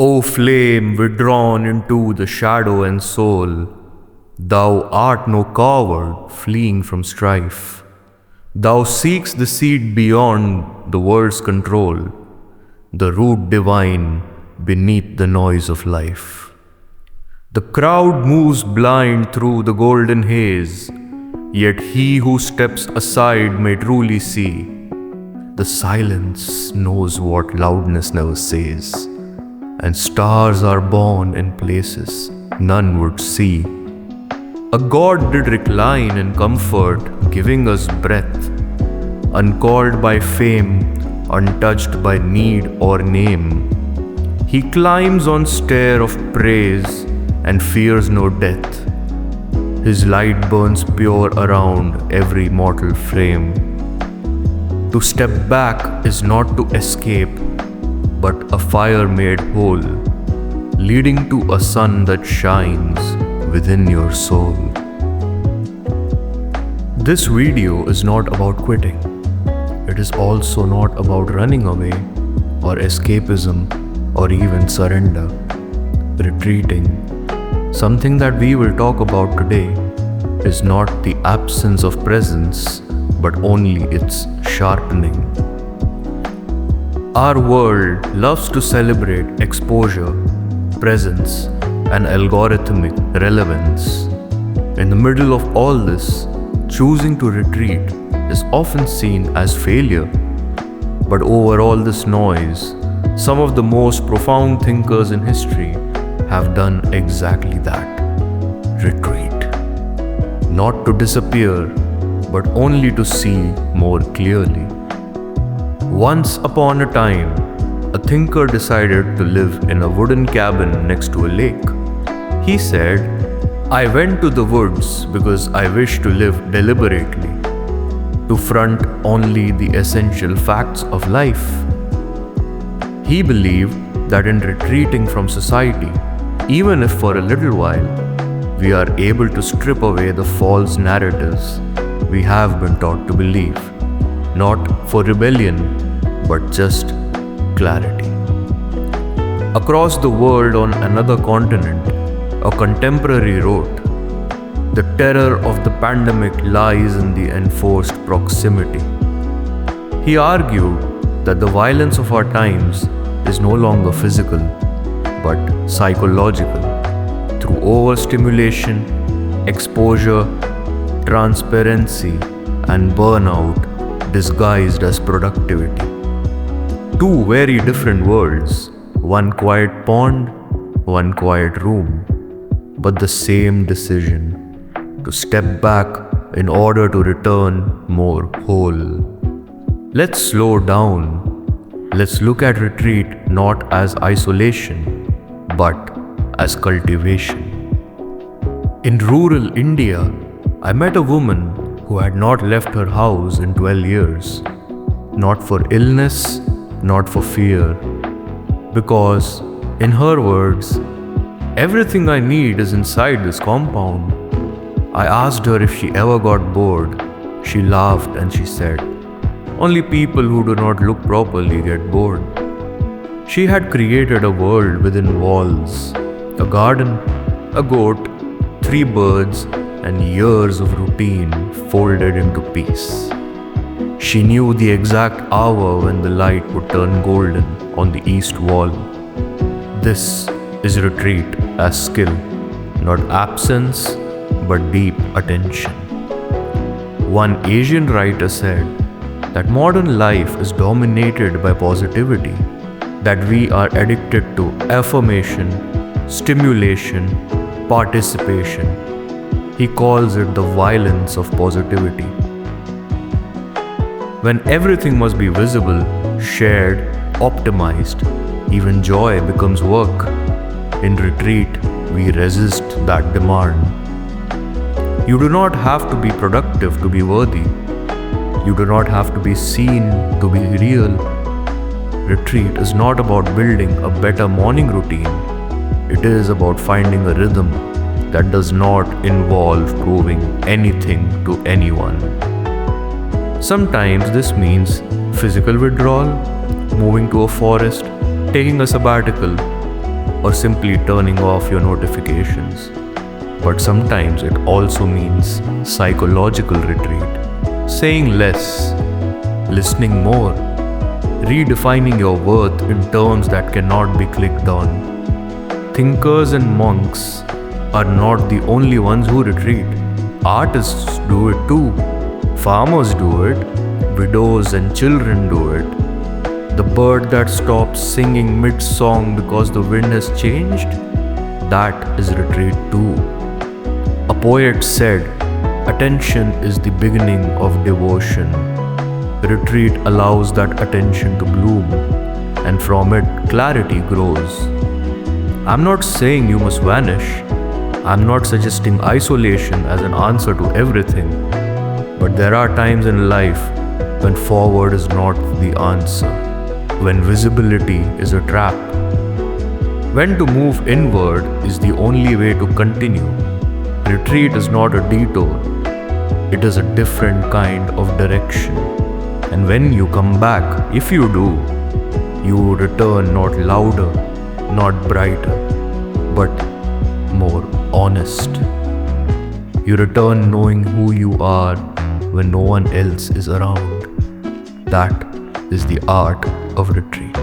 O flame withdrawn into the shadow and soul, thou art no coward fleeing from strife. Thou seeks the seed beyond the world's control, the root divine beneath the noise of life. The crowd moves blind through the golden haze, yet he who steps aside may truly see. The silence knows what loudness never says, and stars are born in places none would see. A God did recline in comfort, giving us breath, uncalled by fame, untouched by need or name. He climbs on stair of praise and fears no death. His light burns pure around every mortal frame. To step back is not to escape, but a fire made whole, leading to a sun that shines within your soul. This video is not about quitting. It is also not about running away or escapism or even surrender. Retreating, something that we will talk about today, is not the absence of presence, but only its sharpening. Our world loves to celebrate exposure, presence, and algorithmic relevance. In the middle of all this, choosing to retreat is often seen as failure. But over all this noise, some of the most profound thinkers in history have done exactly that. Retreat. Not to disappear, but only to see more clearly. Once upon a time, a thinker decided to live in a wooden cabin next to a lake. He said, "I went to the woods because I wish to live deliberately, to front only the essential facts of life." He believed that in retreating from society, even if for a little while, we are able to strip away the false narratives we have been taught to believe, not for rebellion, but just clarity. Across the world on another continent, a contemporary wrote, "The terror of the pandemic lies in the enforced proximity." He argued that the violence of our times is no longer physical, but psychological, through overstimulation, exposure, transparency, and burnout disguised as productivity. Two very different worlds, one quiet pond, one quiet room, but the same decision to step back in order to return more whole. Let's slow down. Let's look at retreat not as isolation, but as cultivation. In rural India, I met a woman who had not left her house in 12 years, not for illness, not for fear, because, in her words, "Everything I need is inside this compound." I asked her if she ever got bored. She laughed and she said, "Only people who do not look properly get bored." She had created a world within walls, a garden, a goat, 3 birds, and years of routine folded into peace. She knew the exact hour when the light would turn golden on the east wall. This is retreat as skill, not absence, but deep attention. One Asian writer said that modern life is dominated by positivity, that we are addicted to affirmation, stimulation, participation. He calls it the violence of positivity. When everything must be visible, shared, optimized, even joy becomes work. In retreat, we resist that demand. You do not have to be productive to be worthy. You do not have to be seen to be real. Retreat is not about building a better morning routine. It is about finding a rhythm that does not involve proving anything to anyone. Sometimes this means physical withdrawal, moving to a forest, taking a sabbatical, or simply turning off your notifications. But sometimes it also means psychological retreat, saying less, listening more, redefining your worth in terms that cannot be clicked on. Thinkers and monks are not the only ones who retreat. Artists do it too. Farmers do it. Widows and children do it. The bird that stops singing mid-song because the wind has changed, that is retreat too. A poet said, "Attention is the beginning of devotion." Retreat allows that attention to bloom, and from it, clarity grows. I'm not saying you must vanish. I'm not suggesting isolation as an answer to everything. But there are times in life when forward is not the answer, when visibility is a trap, when to move inward is the only way to continue. Retreat is not a detour, it is a different kind of direction. And when you come back, if you do, you return not louder, not brighter, but more honest. You return knowing who you are when no one else is around. That is the art of retreat.